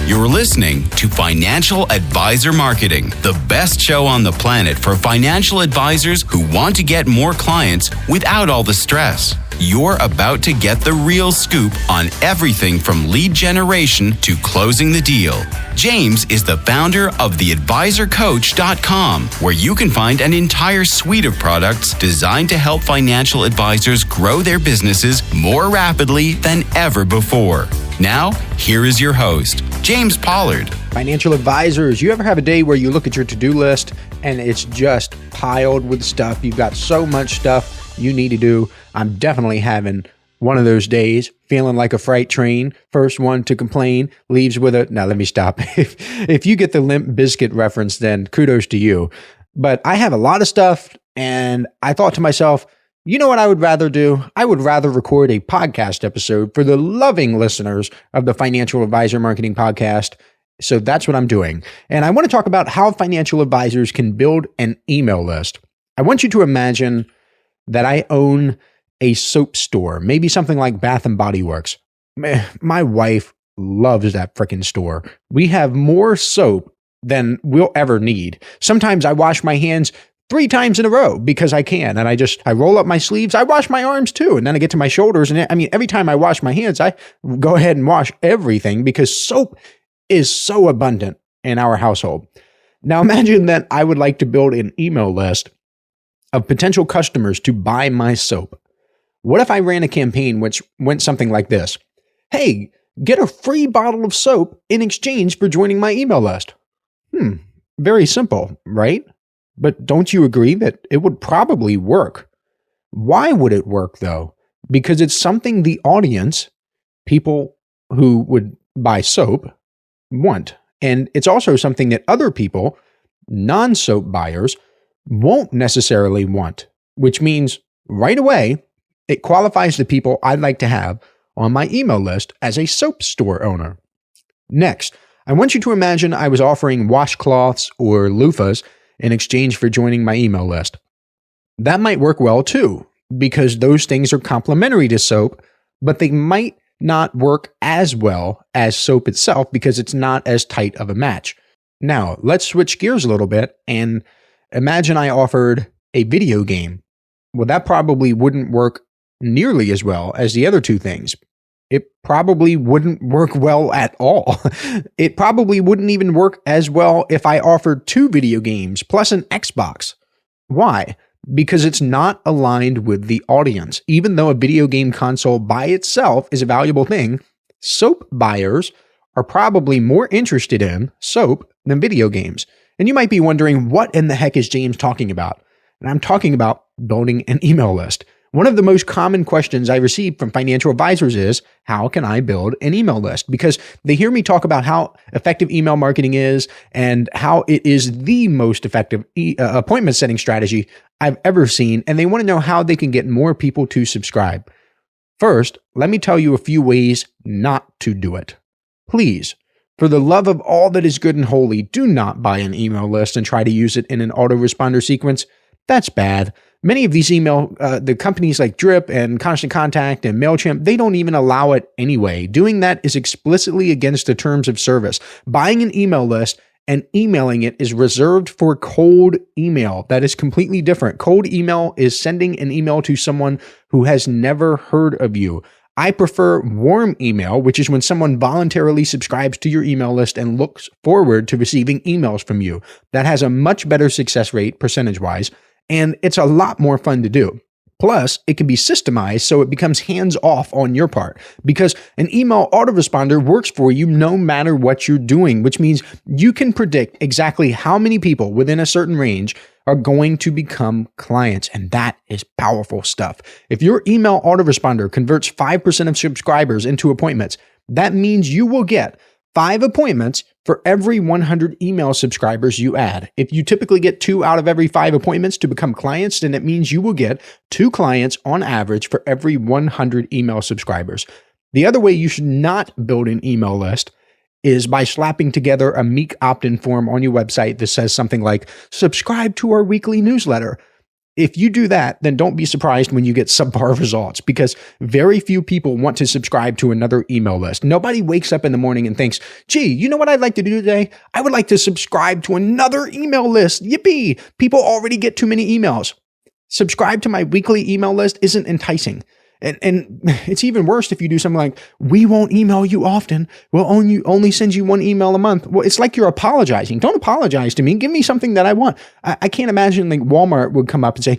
You're listening to Financial Advisor Marketing, the best show on the planet for financial advisors who want to get more clients without all the stress. You're about to get the real scoop on everything from lead generation to closing the deal. James is the founder of theadvisorcoach.com, where you can find an entire suite of products designed to help financial advisors grow their businesses more rapidly than ever before. Now, here is your host, James Pollard. Financial advisors, you ever have a day where you look at your to-do list and it's just piled with stuff? You've got so much stuff you need to do. I'm definitely having one of those days, feeling like a freight train. First one to complain, leaves with a, now let me stop. If you get the Limp Bizkit reference, then kudos to you. But I have a lot of stuff, and I thought to myself, you know what I would rather do? I would rather record a podcast episode for the loving listeners of the Financial Advisor Marketing Podcast. So that's what I'm doing. And I want to talk about how financial advisors can build an email list. I want you to imagine that I own a soap store, maybe something like Bath and Body Works. My wife loves that freaking store. We have more soap than we'll ever need. Sometimes I wash my hands 3 times in a row because I can. And I roll up my sleeves. I wash my arms too. And then I get to my shoulders. And every time I wash my hands, I go ahead and wash everything because soap is so abundant in our household. Now imagine that I would like to build an email list of potential customers to buy my soap. What if I ran a campaign which went something like this? Hey, get a free bottle of soap in exchange for joining my email list. Very simple, right? But don't you agree that it would probably work? Why would it work though? Because it's something the audience, people who would buy soap, want. And it's also something that other people, non-soap buyers, won't necessarily want, which means right away, it qualifies the people I'd like to have on my email list as a soap store owner. Next, I want you to imagine I was offering washcloths or loofahs in exchange for joining my email list. That might work well too, because those things are complementary to soap, but they might not work as well as soap itself because it's not as tight of a match. Now, let's switch gears a little bit and imagine I offered a video game. Well, that probably wouldn't work nearly as well as the other two things. It probably wouldn't work well at all. It probably wouldn't even work as well if I offered 2 video games plus an Xbox. Why? Because it's not aligned with the audience. Even though a video game console by itself is a valuable thing, soap buyers are probably more interested in soap than video games. And you might be wondering, what in the heck is James talking about? And I'm talking about building an email list. One of the most common questions I receive from financial advisors is, how can I build an email list? Because they hear me talk about how effective email marketing is and how it is the most effective appointment setting strategy I've ever seen. And they want to know how they can get more people to subscribe. First, let me tell you a few ways not to do it. Please, for the love of all that is good and holy, do not buy an email list and try to use it in an autoresponder sequence. That's bad. Many of these the companies like Drip and Constant Contact and MailChimp, they don't even allow it anyway. Doing that is explicitly against the terms of service. Buying an email list and emailing it is reserved for cold email. That is completely different. Cold email is sending an email to someone who has never heard of you. I prefer warm email, which is when someone voluntarily subscribes to your email list and looks forward to receiving emails from you. That has a much better success rate percentage-wise, and it's a lot more fun to do. Plus, it can be systemized so it becomes hands-off on your part, because an email autoresponder works for you no matter what you're doing, which means you can predict exactly how many people within a certain range are going to become clients, and that is powerful stuff. If your email autoresponder converts 5% of subscribers into appointments, that means you will get 5 appointments for every 100 email subscribers you add. If you typically get 2 out of every 5 appointments to become clients, then it means you will get 2 clients on average for every 100 email subscribers. The other way you should not build an email list is by slapping together a meek opt-in form on your website that says something like, subscribe to our weekly newsletter. If you do that, then don't be surprised when you get subpar results, because very few people want to subscribe to another email list. Nobody wakes up in the morning and thinks, gee, you know what I'd like to do today? I would like to subscribe to another email list. Yippee! People already get too many emails. Subscribe to my weekly email list isn't enticing. And it's even worse if you do something like, we won't email you often. We'll only send you one email a month. Well, it's like you're apologizing. Don't apologize to me. Give me something that I want. I can't imagine like Walmart would come up and say,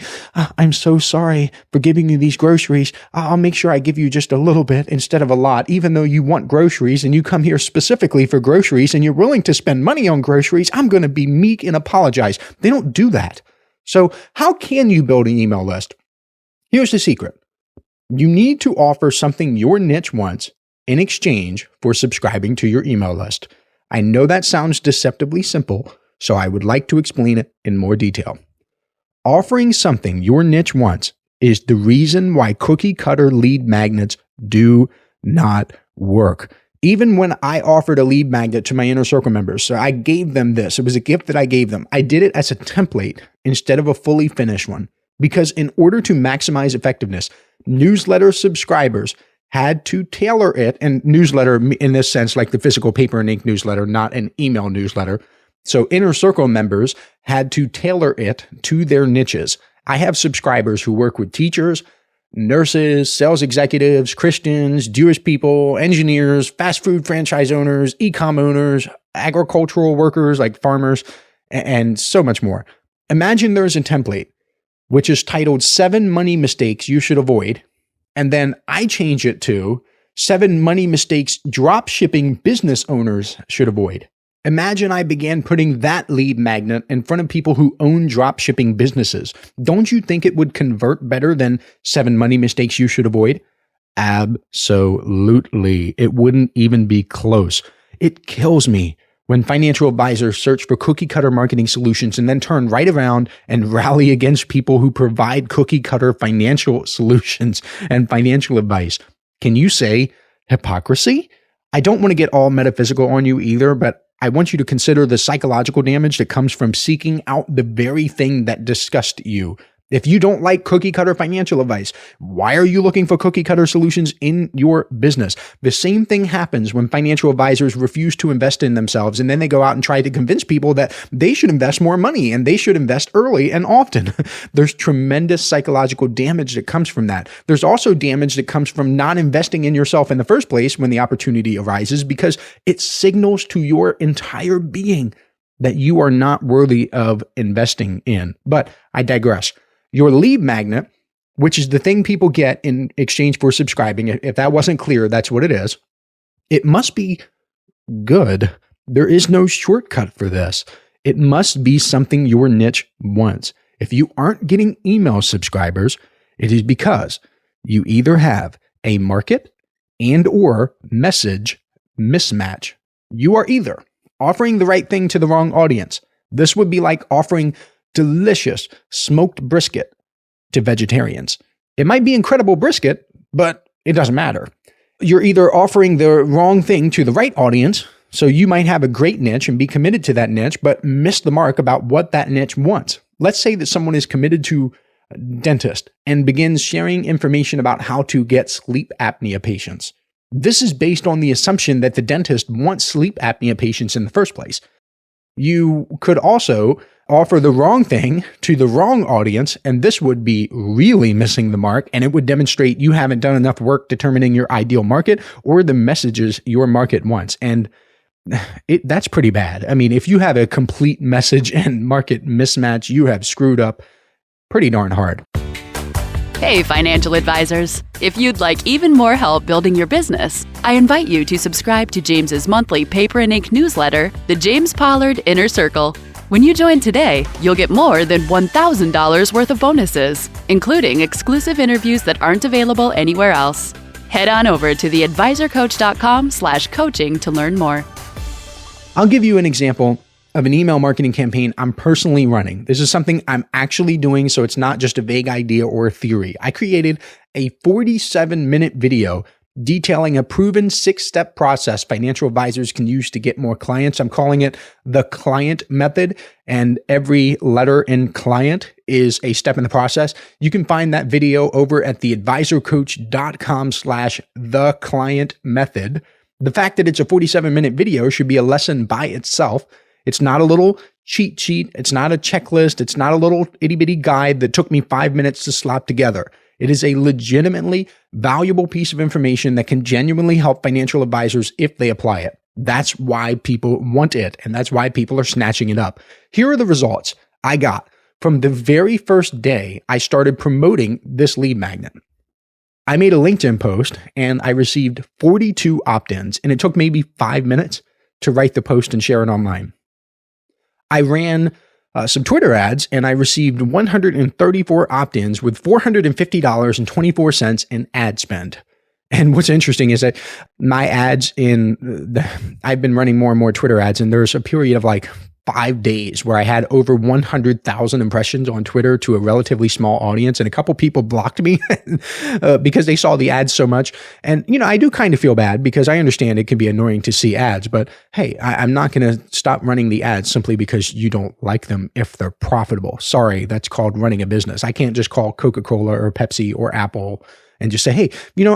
I'm so sorry for giving you these groceries. I'll make sure I give you just a little bit instead of a lot, even though you want groceries and you come here specifically for groceries and you're willing to spend money on groceries. I'm going to be meek and apologize. They don't do that. So how can you build an email list? Here's the secret. You need to offer something your niche wants in exchange for subscribing to your email list. I know that sounds deceptively simple, so I would like to explain it in more detail. Offering something your niche wants is the reason why cookie cutter lead magnets do not work. Even when I offered a lead magnet to my Inner Circle members, so I gave them this. It was a gift that I gave them. I did it as a template instead of a fully finished one, because in order to maximize effectiveness, newsletter subscribers had to tailor it, and newsletter in this sense, like the physical paper and ink newsletter, not an email newsletter. So Inner Circle members had to tailor it to their niches. I have subscribers who work with teachers, nurses, sales executives, Christians, Jewish people, engineers, fast food franchise owners, e-com owners, agricultural workers like farmers, and so much more. Imagine there's a template which is titled 7 Money Mistakes You Should Avoid. And then I change it to 7 Money Mistakes Drop Shipping Business Owners Should Avoid. Imagine I began putting that lead magnet in front of people who own drop shipping businesses. Don't you think it would convert better than 7 Money Mistakes You Should Avoid? Absolutely. It wouldn't even be close. It kills me when financial advisors search for cookie cutter marketing solutions and then turn right around and rally against people who provide cookie cutter financial solutions and financial advice. Can you say hypocrisy? I don't want to get all metaphysical on you either, but I want you to consider the psychological damage that comes from seeking out the very thing that disgusts you. If you don't like cookie cutter financial advice, why are you looking for cookie cutter solutions in your business? The same thing happens when financial advisors refuse to invest in themselves, and then they go out and try to convince people that they should invest more money and they should invest early and often. There's tremendous psychological damage that comes from that. There's also damage that comes from not investing in yourself in the first place when the opportunity arises, because it signals to your entire being that you are not worthy of investing in. But I digress. Your lead magnet, which is the thing people get in exchange for subscribing, if that wasn't clear, that's what it is. It must be good. There is no shortcut for this. It must be something your niche wants. If you aren't getting email subscribers, it is because you either have a market and or message mismatch. You are either offering the right thing to the wrong audience. This would be like offering delicious smoked brisket to vegetarians. It might be incredible brisket, but it doesn't matter. You're either offering the wrong thing to the right audience, so you might have a great niche and be committed to that niche, but miss the mark about what that niche wants. Let's say that someone is committed to a dentist and begins sharing information about how to get sleep apnea patients. This is based on the assumption that the dentist wants sleep apnea patients in the first place. You could also offer the wrong thing to the wrong audience, and this would be really missing the mark, and it would demonstrate you haven't done enough work determining your ideal market or the messages your market wants. And that's pretty bad. I mean, if you have a complete message and market mismatch, you have screwed up pretty darn hard. Hey, financial advisors. If you'd like even more help building your business, I invite you to subscribe to James's monthly paper and ink newsletter, The James Pollard Inner Circle. When you join today, you'll get more than $1,000 worth of bonuses, including exclusive interviews that aren't available anywhere else. Head on over to theadvisorcoach.com/coaching to learn more. I'll give you an example of an email marketing campaign I'm personally running. This is something I'm actually doing, so it's not just a vague idea or a theory. I created a 47-minute video detailing a proven 6-step process financial advisors can use to get more clients. I'm calling it the client method, and every letter in client is a step in the process. You can find that video over at theadvisorcoach.com/theclientmethod. The fact that it's a 47-minute video should be a lesson by itself. It's not a little cheat sheet. It's not a checklist. It's not a little itty-bitty guide that took me 5 minutes to slap together. It is a legitimately valuable piece of information that can genuinely help financial advisors if they apply it. That's why people want it, and that's why people are snatching it up. Here are the results I got from the very first day I started promoting this lead magnet. I made a LinkedIn post and I received 42 opt-ins, and it took maybe 5 minutes to write the post and share it online. I ran some Twitter ads and I received 134 opt-ins with $450.24 in ad spend. And what's interesting is that my ads I've been running more and more Twitter ads, and there's a period of like 5 days where I had over 100,000 impressions on Twitter to a relatively small audience. And a couple people blocked me because they saw the ads so much. And, I do kind of feel bad because I understand it can be annoying to see ads, but hey, I'm not going to stop running the ads simply because you don't like them if they're profitable. Sorry, that's called running a business. I can't just call Coca-Cola or Pepsi or Apple and just say, hey,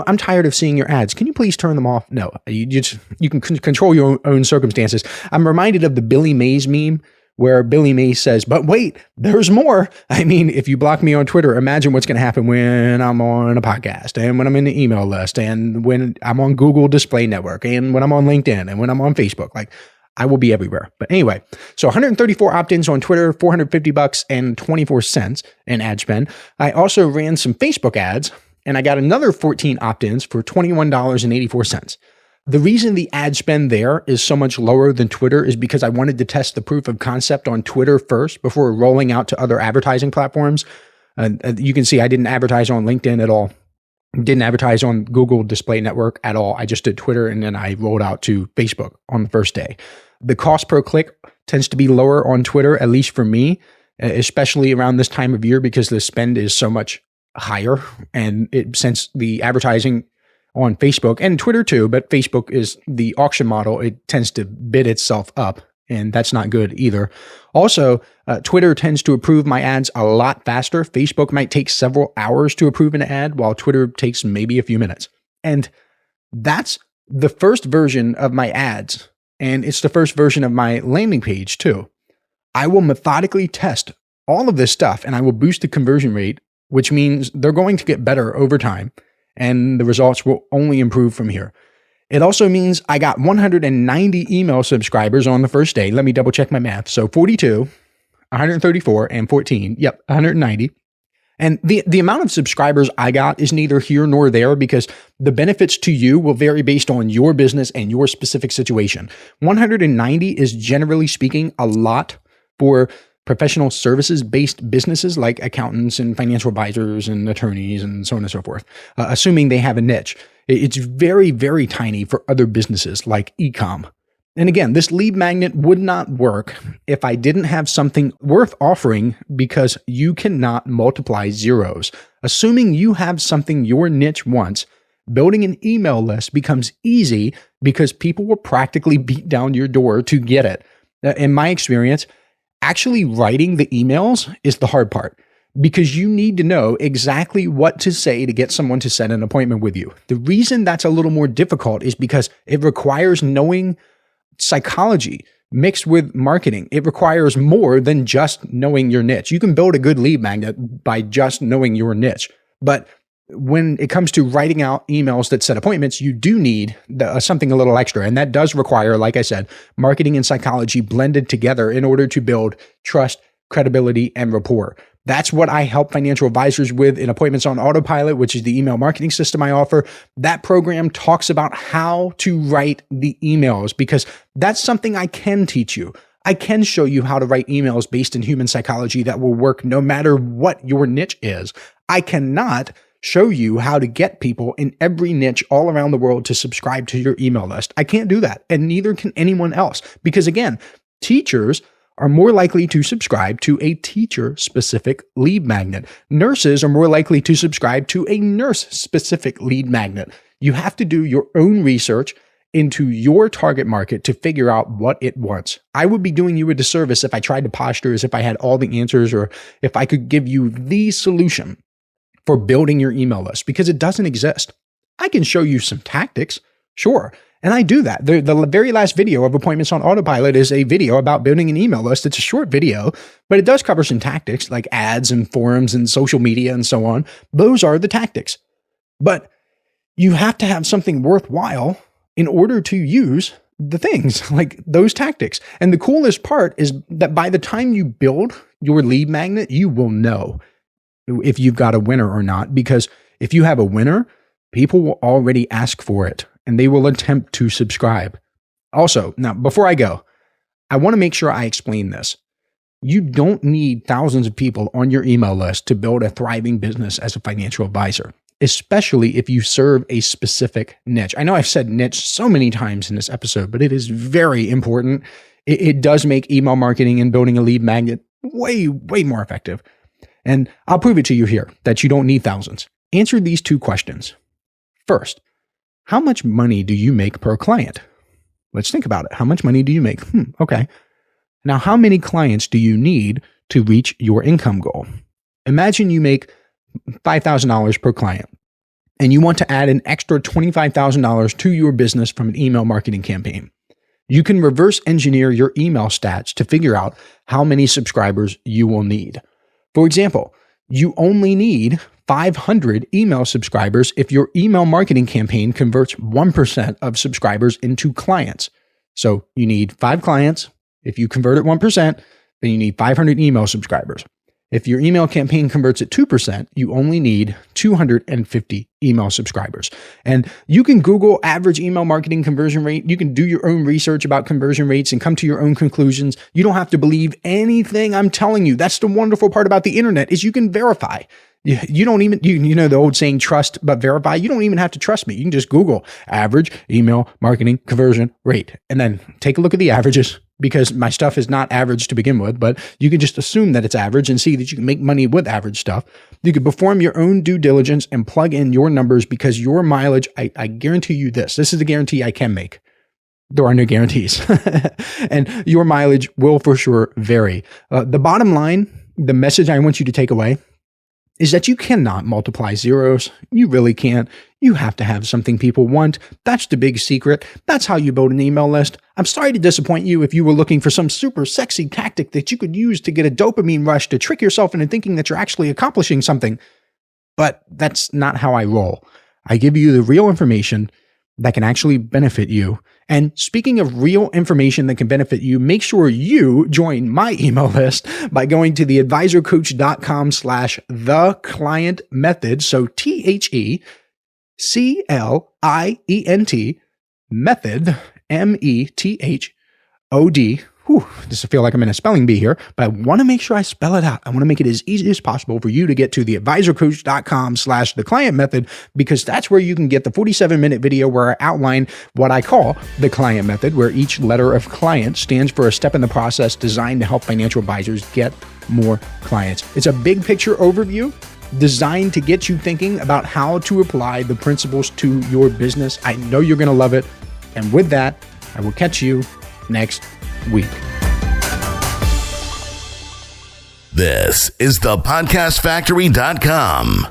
I'm tired of seeing your ads. Can you please turn them off? No, you can control your own circumstances. I'm reminded of the Billy Mays meme where Billy Mays says, but wait, there's more. I mean, if you block me on Twitter, imagine what's going to happen when I'm on a podcast and when I'm in the email list and when I'm on Google Display Network and when I'm on LinkedIn and when I'm on Facebook. Like, I will be everywhere. But anyway, so 134 opt-ins on Twitter, $450 and 24 cents in ad spend. I also ran some Facebook ads, and I got another 14 opt-ins for $21.84. The reason the ad spend there is so much lower than Twitter is because I wanted to test the proof of concept on Twitter first before rolling out to other advertising platforms. You can see I didn't advertise on LinkedIn at all. Didn't advertise on Google Display Network at all. I just did Twitter, and then I rolled out to Facebook on the first day. The cost per click tends to be lower on Twitter, at least for me, especially around this time of year because the spend is so much higher. And since the advertising on Facebook and Twitter too, but Facebook is the auction model, it tends to bid itself up, and that's not good either. Also, Twitter tends to approve my ads a lot faster. Facebook might take several hours to approve an ad, while Twitter takes maybe a few minutes. And that's the first version of my ads, and it's the first version of my landing page too. I will methodically test all of this stuff, and I will boost the conversion rate, which means they're going to get better over time, and the results will only improve from here. It also means I got 190 email subscribers on the first day. Let me double check my math. So 42, 134, and 14. Yep, 190. And the amount of subscribers I got is neither here nor there because the benefits to you will vary based on your business and your specific situation. 190 is generally speaking a lot for professional services-based businesses like accountants and financial advisors and attorneys and so on and so forth, assuming they have a niche. It's very, very tiny for other businesses like e-com. And again, this lead magnet would not work if I didn't have something worth offering because you cannot multiply zeros. Assuming you have something your niche wants, building an email list becomes easy because people will practically beat down your door to get it. In my experience, actually writing the emails is the hard part because you need to know exactly what to say to get someone to set an appointment with you. The reason that's a little more difficult is because it requires knowing psychology mixed with marketing. It requires more than just knowing your niche. You can build a good lead magnet by just knowing your niche, but when it comes to writing out emails that set appointments, you do need something a little extra. And that does require, like I said, marketing and psychology blended together in order to build trust, credibility, and rapport. That's what I help financial advisors with in Appointments on Autopilot, which is the email marketing system I offer. That program talks about how to write the emails because that's something I can teach you. I can show you how to write emails based in human psychology that will work no matter what your niche is. I cannot show you how to get people in every niche all around the world to subscribe to your email list. I can't do that, and neither can anyone else. Because again, teachers are more likely to subscribe to a teacher-specific lead magnet. Nurses are more likely to subscribe to a nurse-specific lead magnet. You have to do your own research into your target market to figure out what it wants. I would be doing you a disservice if I tried to posture as if I had all the answers or if I could give you the solution for building your email list, because it doesn't exist. I can show you some tactics, sure. And I do that. The very last video of Appointments on Autopilot is a video about building an email list. It's a short video, but it does cover some tactics like ads and forums and social media and so on. Those are the tactics. But you have to have something worthwhile in order to use the things like those tactics. And the coolest part is that by the time you build your lead magnet, you will know if you've got a winner or not, because if you have a winner, people will already ask for it and they will attempt to subscribe. Also, now before I go, I want to make sure I explain this. You don't need thousands of people on your email list to build a thriving business as a financial advisor, especially if you serve a specific niche. I know I've said niche so many times in this episode, but it is very important. It does make email marketing and building a lead magnet way, way more effective. And I'll prove it to you here that you don't need thousands. Answer these two questions. First, how much money do you make per client? Let's think about it. How much money do you make? Okay. Now, how many clients do you need to reach your income goal? Imagine you make $5,000 per client and you want to add an extra $25,000 to your business from an email marketing campaign. You can reverse engineer your email stats to figure out how many subscribers you will need. For example, you only need 500 email subscribers if your email marketing campaign converts 1% of subscribers into clients. So you need 5 clients. If you convert at 1%, then you need 500 email subscribers. If your email campaign converts at 2%, you only need 250 email subscribers. And you can Google average email marketing conversion rate. You can do your own research about conversion rates and come to your own conclusions. You don't have to believe anything I'm telling you. That's the wonderful part about the internet is you can verify. You don't even, you know the old saying, trust but verify. You don't even have to trust me. You can just Google average email marketing conversion rate and then take a look at the averages, because my stuff is not average to begin with, but you can just assume that it's average and see that you can make money with average stuff. You can perform your own due diligence and plug in your numbers, because your mileage, I guarantee you this is a guarantee I can make. There are no guarantees. And your mileage will for sure vary. The bottom line, the message I want you to take away is that you cannot multiply zeros. You really can't. You have to have something people want. That's the big secret. That's how you build an email list. I'm sorry to disappoint you if you were looking for some super sexy tactic that you could use to get a dopamine rush to trick yourself into thinking that you're actually accomplishing something. But that's not how I roll. I give you the real information that can actually benefit you. And speaking of real information that can benefit you, make sure you join my email list by going to theadvisorcoach.com/theclientmethod. So THECLIENT method, METHOD. This I feel like I'm in a spelling bee here, but I want to make sure I spell it out. I want to make it as easy as possible for you to get to theadvisorcoach.com/theclientmethod, because that's where you can get the 47-minute video where I outline what I call the client method, where each letter of client stands for a step in the process designed to help financial advisors get more clients. It's a big picture overview designed to get you thinking about how to apply the principles to your business. I know you're going to love it. And with that, I will catch you next week. This is thepodcastfactory.com.